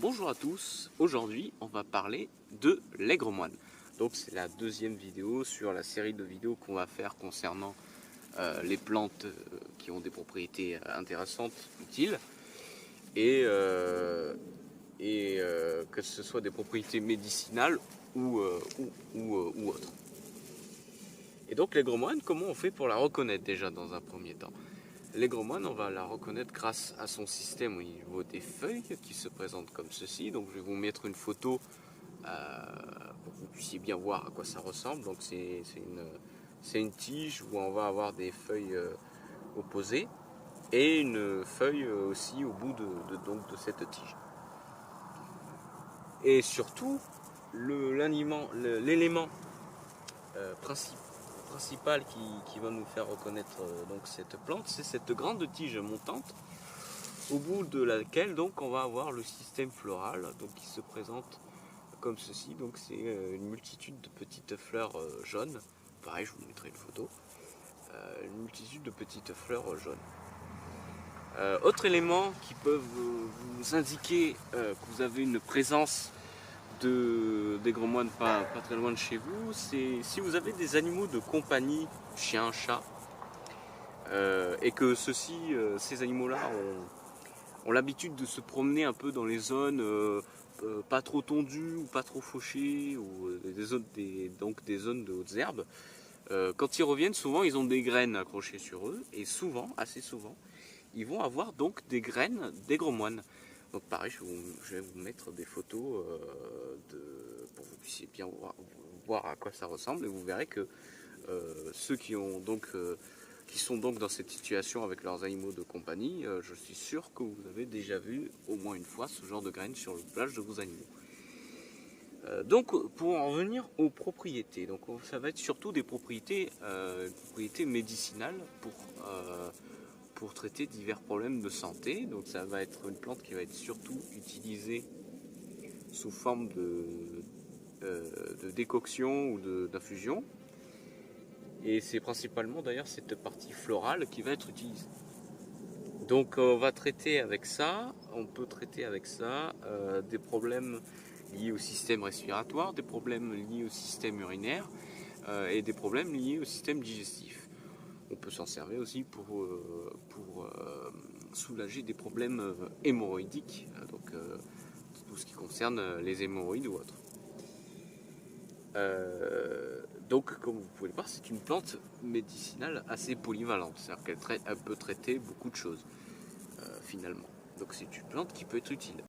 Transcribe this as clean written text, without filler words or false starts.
Bonjour à tous, aujourd'hui on va parler de l'aigre-moine. Donc c'est la deuxième vidéo sur la série de vidéos qu'on va faire concernant les plantes qui ont des propriétés intéressantes, utiles, et que ce soit des propriétés médicinales ou autres. Et donc l'aigre-moine, comment on fait pour la reconnaître déjà dans un premier temps? L'aigre-moine, on va la reconnaître grâce à son système au niveau des feuilles qui se présentent comme ceci. Donc je vais vous mettre une photo pour que vous puissiez bien voir à quoi ça ressemble. Donc c'est une tige où on va avoir des feuilles opposées et une feuille aussi au bout de cette tige. Et surtout, l'élément principal qui va nous faire reconnaître donc cette plante, c'est cette grande tige montante au bout de laquelle donc on va avoir le système floral donc qui se présente comme ceci. Donc c'est une multitude de petites fleurs jaunes. Pareil, je vous mettrai une photo. Une multitude de petites fleurs jaunes. Autre élément qui peuvent vous indiquer que vous avez une présence d'aigre-moine pas très loin de chez vous, c'est si vous avez des animaux de compagnie, chiens, chats, et que ces animaux-là ont l'habitude de se promener un peu dans les zones pas trop tendues ou pas trop fauchées, ou donc des zones de hautes herbes. Quand ils reviennent, souvent ils ont des graines accrochées sur eux, et souvent, assez souvent, ils vont avoir donc des graines d'aigre-moine. Donc pareil, je vais vous mettre des photos pour que vous puissiez bien voir à quoi ça ressemble, et vous verrez que ceux qui sont donc dans cette situation avec leurs animaux de compagnie, je suis sûr que vous avez déjà vu au moins une fois ce genre de graines sur le plage de vos animaux. Donc pour en venir aux propriétés, donc ça va être surtout des propriétés médicinales pour traiter divers problèmes de santé. Donc ça va être une plante qui va être surtout utilisée sous forme de décoction ou d'infusion. Et c'est principalement d'ailleurs cette partie florale qui va être utilisée. Donc on va traiter avec ça, on peut traiter avec ça des problèmes liés au système respiratoire, des problèmes liés au système urinaire et des problèmes liés au système digestif. On peut s'en servir aussi pour soulager des problèmes hémorroïdiques, donc tout ce qui concerne les hémorroïdes ou autres. Donc, comme vous pouvez le voir, c'est une plante médicinale assez polyvalente, c'est-à-dire qu'elle peut traiter beaucoup de choses finalement. Donc c'est une plante qui peut être utile.